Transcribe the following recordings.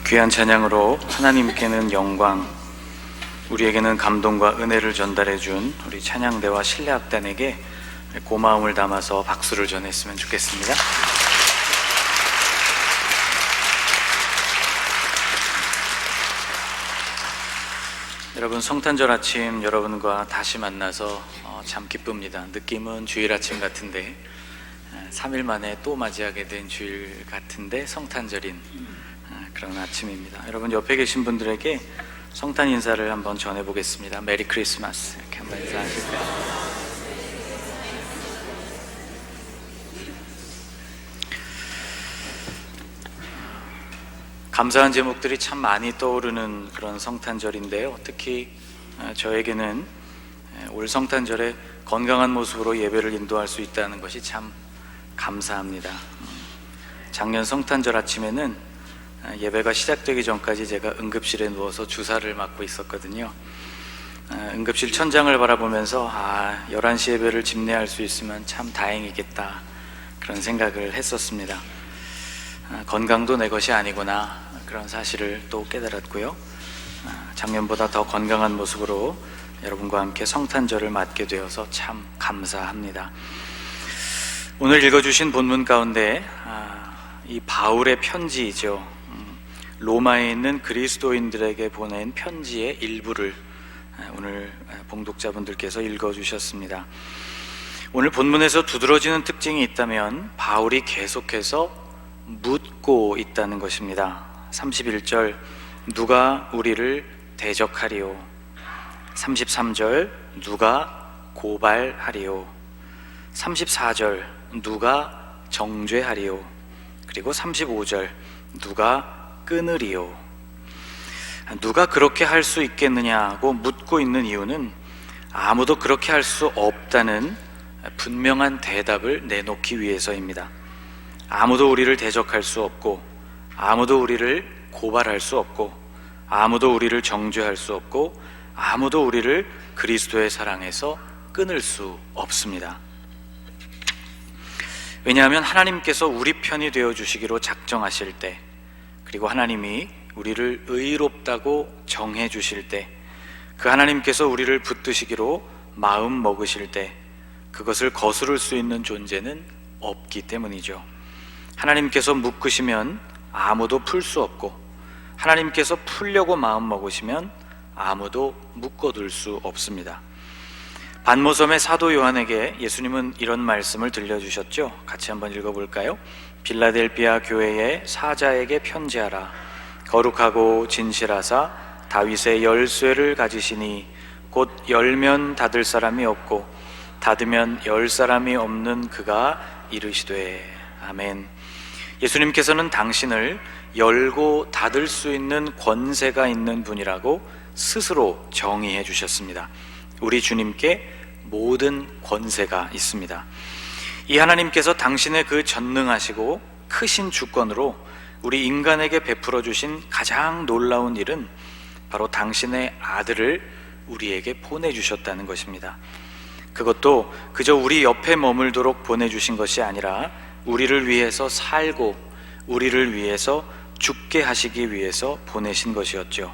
귀한 찬양으로 하나님께는 영광, 우리에게는 감동과 은혜를 전달해 준 우리 찬양대와 신뢰악단에게 고마움을 담아서 박수를 전했으면 좋겠습니다. 여러분, 성탄절 아침 여러분과 다시 만나서 참 기쁩니다. 느낌은 주일 아침 같은데 3일 만에 또 맞이하게 된 주일 같은데 성탄절인 그런 아침입니다. 여러분, 옆에 계신 분들에게 성탄 인사를 한번 전해보겠습니다. 메리 크리스마스 이렇게 한번 인사하실까요? 감사한 제목들이 참 많이 떠오르는 그런 성탄절인데요. 특히 저에게는 올 성탄절에 건강한 모습으로 예배를 인도할 수 있다는 것이 참 감사합니다. 작년 성탄절 아침에는 예배가 시작되기 전까지 제가 응급실에 누워서 주사를 맞고 있었거든요. 응급실 천장을 바라보면서 11시 예배를 집례할 수 있으면 참 다행이겠다, 그런 생각을 했었습니다. 건강도 내 것이 아니구나, 그런 사실을 또 깨달았고요. 작년보다 더 건강한 모습으로 여러분과 함께 성탄절을 맞게 되어서 참 감사합니다. 오늘 읽어주신 본문 가운데 이 바울의 편지이죠. 로마에 있는 그리스도인들에게 보낸 편지의 일부를 오늘 봉독자분들께서 읽어주셨습니다. 오늘 본문에서 두드러지는 특징이 있다면 바울이 계속해서 묻고 있다는 것입니다. 31절, 누가 우리를 대적하리요? 33절, 누가 고발하리요? 34절, 누가 정죄하리요? 그리고 35절, 누가 끊으리요? 누가 그렇게 할 수 있겠느냐고 묻고 있는 이유는 아무도 그렇게 할 수 없다는 분명한 대답을 내놓기 위해서입니다. 아무도 우리를 대적할 수 없고, 아무도 우리를 고발할 수 없고, 아무도 우리를 정죄할 수 없고, 아무도 우리를 그리스도의 사랑에서 끊을 수 없습니다. 왜냐하면 하나님께서 우리 편이 되어주시기로 작정하실 때, 그리고 하나님이 우리를 의롭다고 정해 주실 때, 그 하나님께서 우리를 붙드시기로 마음 먹으실 때 그것을 거스를 수 있는 존재는 없기 때문이죠. 하나님께서 묶으시면 아무도 풀 수 없고, 하나님께서 풀려고 마음 먹으시면 아무도 묶어둘 수 없습니다. 반모섬의 사도 요한에게 예수님은 이런 말씀을 들려주셨죠. 같이 한번 읽어볼까요? 빌라델비아 교회의 사자에게 편지하라. 거룩하고 진실하사 다윗의 열쇠를 가지시니 곧 열면 닫을 사람이 없고 닫으면 열 사람이 없는 그가 이르시되. 아멘. 예수님께서는 당신을 열고 닫을 수 있는 권세가 있는 분이라고 스스로 정의해 주셨습니다. 우리 주님께 모든 권세가 있습니다. 이 하나님께서 당신의 그 전능하시고 크신 주권으로 우리 인간에게 베풀어 주신 가장 놀라운 일은 바로 당신의 아들을 우리에게 보내주셨다는 것입니다. 그것도 그저 우리 옆에 머물도록 보내주신 것이 아니라 우리를 위해서 살고 우리를 위해서 죽게 하시기 위해서 보내신 것이었죠.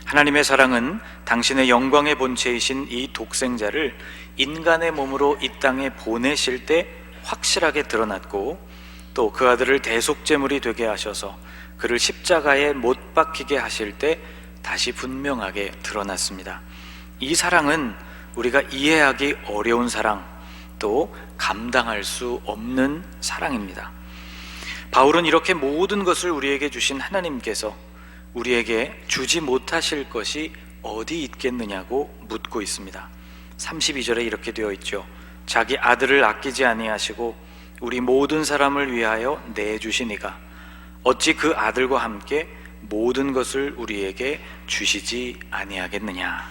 하나님의 사랑은 당신의 영광의 본체이신 이 독생자를 인간의 몸으로 이 땅에 보내실 때 확실하게 드러났고, 또 그 아들을 대속제물이 되게 하셔서 그를 십자가에 못 박히게 하실 때 다시 분명하게 드러났습니다. 이 사랑은 우리가 이해하기 어려운 사랑, 또 감당할 수 없는 사랑입니다. 바울은 이렇게 모든 것을 우리에게 주신 하나님께서 우리에게 주지 못하실 것이 어디 있겠느냐고 묻고 있습니다. 32절에 이렇게 되어 있죠. 자기 아들을 아끼지 아니하시고 우리 모든 사람을 위하여 내주시니가 어찌 그 아들과 함께 모든 것을 우리에게 주시지 아니하겠느냐.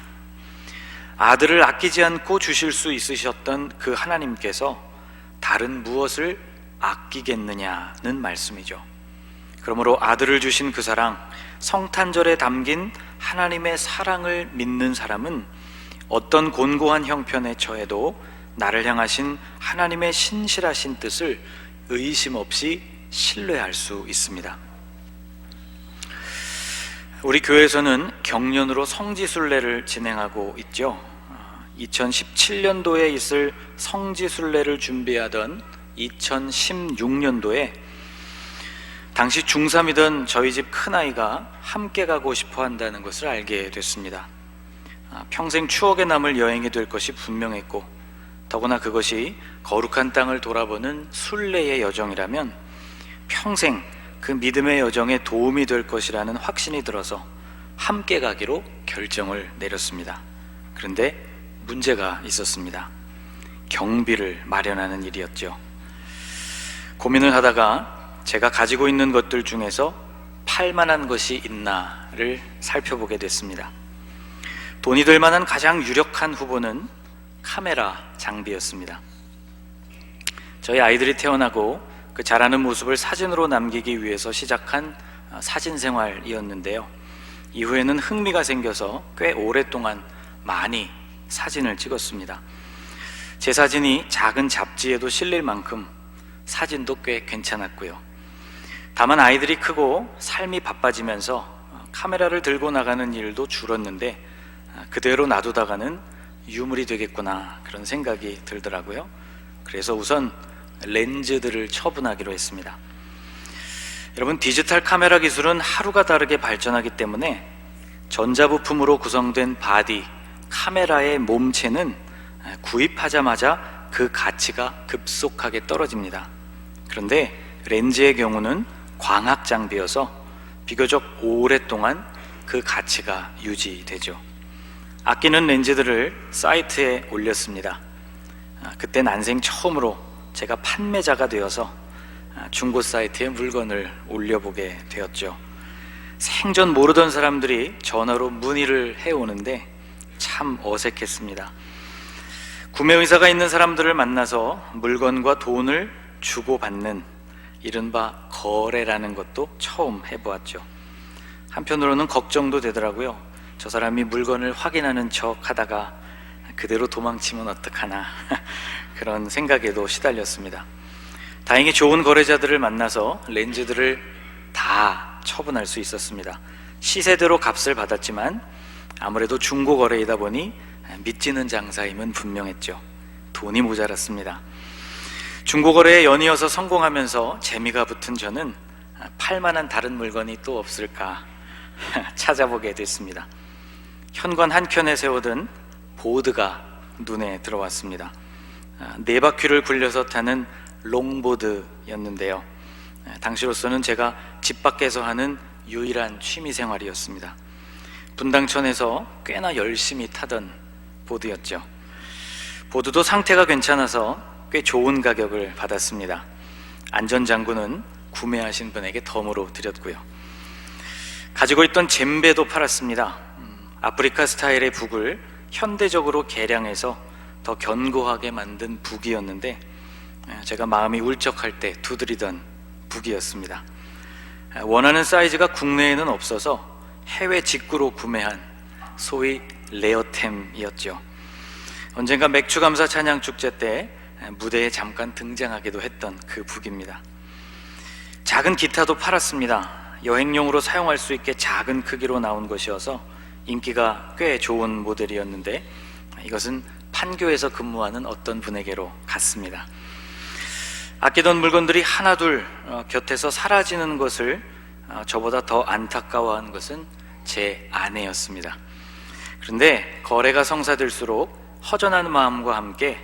아들을 아끼지 않고 주실 수 있으셨던 그 하나님께서 다른 무엇을 아끼겠느냐는 말씀이죠. 그러므로 아들을 주신 그 사랑, 성탄절에 담긴 하나님의 사랑을 믿는 사람은 어떤 곤고한 형편에 처해도 나를 향하신 하나님의 신실하신 뜻을 의심 없이 신뢰할 수 있습니다. 우리 교회에서는 경년으로 성지순례를 진행하고 있죠. 2017년도에 있을 성지순례를 준비하던 2016년도에 당시 중3이던 저희 집 큰아이가 함께 가고 싶어 한다는 것을 알게 됐습니다. 평생 추억에 남을 여행이 될 것이 분명했고, 더구나 그것이 거룩한 땅을 돌아보는 순례의 여정이라면 평생 그 믿음의 여정에 도움이 될 것이라는 확신이 들어서 함께 가기로 결정을 내렸습니다. 그런데 문제가 있었습니다. 경비를 마련하는 일이었죠. 고민을 하다가 제가 가지고 있는 것들 중에서 팔만한 것이 있나를 살펴보게 됐습니다. 돈이 될 만한 가장 유력한 후보는 카메라 장비였습니다. 저희 아이들이 태어나고 그 자라는 모습을 사진으로 남기기 위해서 시작한 사진 생활이었는데요. 이후에는 흥미가 생겨서 꽤 오랫동안 많이 사진을 찍었습니다. 제 사진이 작은 잡지에도 실릴 만큼 사진도 꽤 괜찮았고요. 다만 아이들이 크고 삶이 바빠지면서 카메라를 들고 나가는 일도 줄었는데 그대로 놔두다가는 유물이 되겠구나, 그런 생각이 들더라고요. 그래서 우선 렌즈들을 처분하기로 했습니다. 여러분, 디지털 카메라 기술은 하루가 다르게 발전하기 때문에 전자부품으로 구성된 바디, 카메라의 몸체는 구입하자마자 그 가치가 급속하게 떨어집니다. 그런데 렌즈의 경우는 광학 장비여서 비교적 오랫동안 그 가치가 유지되죠. 아끼는 렌즈들을 사이트에 올렸습니다. 그때 난생 처음으로 제가 판매자가 되어서 중고 사이트에 물건을 올려보게 되었죠. 생전 모르던 사람들이 전화로 문의를 해오는데 참 어색했습니다. 구매 의사가 있는 사람들을 만나서 물건과 돈을 주고받는 이른바 거래라는 것도 처음 해보았죠. 한편으로는 걱정도 되더라고요. 저 사람이 물건을 확인하는 척 하다가 그대로 도망치면 어떡하나 그런 생각에도 시달렸습니다. 다행히 좋은 거래자들을 만나서 렌즈들을 다 처분할 수 있었습니다. 시세대로 값을 받았지만 아무래도 중고 거래이다 보니 믿지는 장사임은 분명했죠. 돈이 모자랐습니다. 중고 거래에 연이어서 성공하면서 재미가 붙은 저는 팔만한 다른 물건이 또 없을까 찾아보게 됐습니다. 현관 한켠에 세워둔 보드가 눈에 들어왔습니다. 4바퀴를 굴려서 타는 롱보드였는데요. 당시로서는 제가 집 밖에서 하는 유일한 취미 생활이었습니다. 분당천에서 꽤나 열심히 타던 보드였죠. 보드도 상태가 괜찮아서 꽤 좋은 가격을 받았습니다. 안전장구는 구매하신 분에게 덤으로 드렸고요. 가지고 있던 젬베도 팔았습니다. 아프리카 스타일의 북을 현대적으로 개량해서 더 견고하게 만든 북이었는데 제가 마음이 울적할 때 두드리던 북이었습니다. 원하는 사이즈가 국내에는 없어서 해외 직구로 구매한 소위 레어템이었죠. 언젠가 맥주감사 찬양축제 때 무대에 잠깐 등장하기도 했던 그 북입니다. 작은 기타도 팔았습니다. 여행용으로 사용할 수 있게 작은 크기로 나온 것이어서 인기가 꽤 좋은 모델이었는데 이것은 판교에서 근무하는 어떤 분에게로 갔습니다. 아끼던 물건들이 하나둘 곁에서 사라지는 것을 저보다 더 안타까워한 것은 제 아내였습니다. 그런데 거래가 성사될수록 허전한 마음과 함께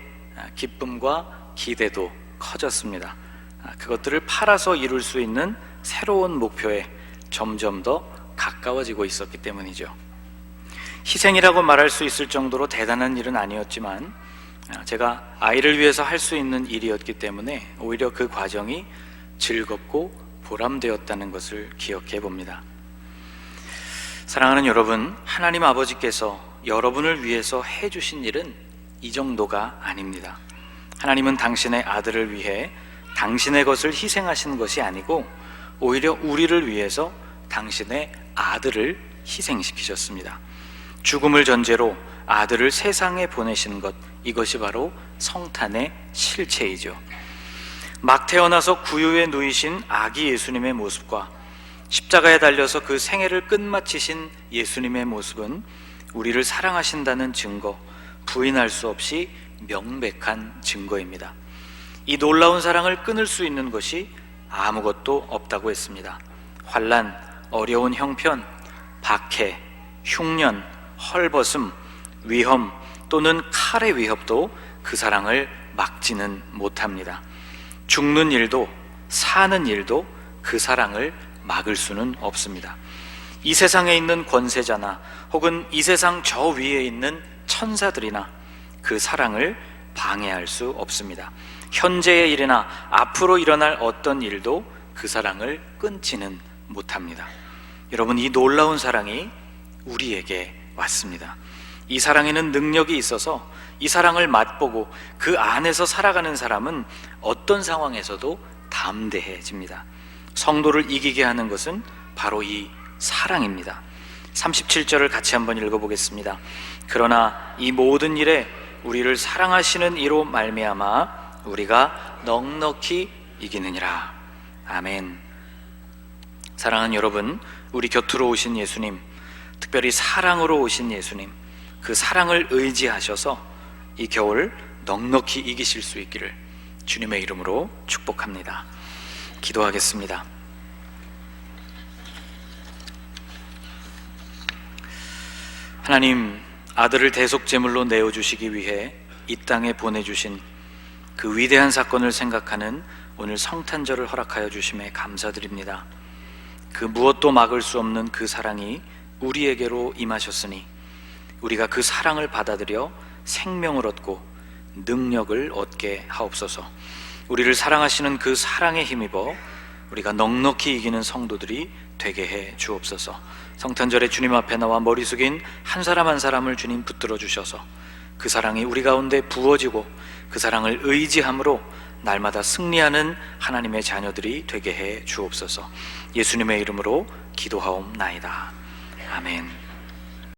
기쁨과 기대도 커졌습니다. 그것들을 팔아서 이룰 수 있는 새로운 목표에 점점 더 가까워지고 있었기 때문이죠. 희생이라고 말할 수 있을 정도로 대단한 일은 아니었지만 제가 아이를 위해서 할 수 있는 일이었기 때문에 오히려 그 과정이 즐겁고 보람되었다는 것을 기억해 봅니다. 사랑하는 여러분, 하나님 아버지께서 여러분을 위해서 해주신 일은 이 정도가 아닙니다. 하나님은 당신의 아들을 위해 당신의 것을 희생하신 것이 아니고 오히려 우리를 위해서 당신의 아들을 희생시키셨습니다. 죽음을 전제로 아들을 세상에 보내신 것, 이것이 바로 성탄의 실체이죠. 막 태어나서 구유에 누이신 아기 예수님의 모습과 십자가에 달려서 그 생애를 끝마치신 예수님의 모습은 우리를 사랑하신다는 증거, 부인할 수 없이 명백한 증거입니다. 이 놀라운 사랑을 끊을 수 있는 것이 아무것도 없다고 했습니다. 환난, 어려운 형편, 박해, 흉년, 헐벗음, 위험 또는 칼의 위협도 그 사랑을 막지는 못합니다. 죽는 일도 사는 일도 그 사랑을 막을 수는 없습니다. 이 세상에 있는 권세자나 혹은 이 세상 저 위에 있는 천사들이나 그 사랑을 방해할 수 없습니다. 현재의 일이나 앞으로 일어날 어떤 일도 그 사랑을 끊지는 못합니다. 여러분, 이 놀라운 사랑이 우리에게 왔습니다. 이 사랑에는 능력이 있어서 이 사랑을 맛보고 그 안에서 살아가는 사람은 어떤 상황에서도 담대해집니다. 성도를 이기게 하는 것은 바로 이 사랑입니다. 37절을 같이 한번 읽어보겠습니다. 그러나 이 모든 일에 우리를 사랑하시는 이로 말미암아 우리가 넉넉히 이기느니라. 아멘. 사랑하는 여러분, 우리 곁으로 오신 예수님, 특별히 사랑으로 오신 예수님, 그 사랑을 의지하셔서 이 겨울 넉넉히 이기실 수 있기를 주님의 이름으로 축복합니다. 기도하겠습니다. 하나님, 아들을 대속제물로 내어주시기 위해 이 땅에 보내주신 그 위대한 사건을 생각하는 오늘 성탄절을 허락하여 주심에 감사드립니다. 그 무엇도 막을 수 없는 그 사랑이 우리에게로 임하셨으니 우리가 그 사랑을 받아들여 생명을 얻고 능력을 얻게 하옵소서. 우리를 사랑하시는 그 사랑에 힘입어 우리가 넉넉히 이기는 성도들이 되게 해 주옵소서. 성탄절에 주님 앞에 나와 머리 숙인 한 사람 한 사람을 주님 붙들어 주셔서 그 사랑이 우리 가운데 부어지고 그 사랑을 의지함으로 날마다 승리하는 하나님의 자녀들이 되게 해 주옵소서. 예수님의 이름으로 기도하옵나이다. 아멘.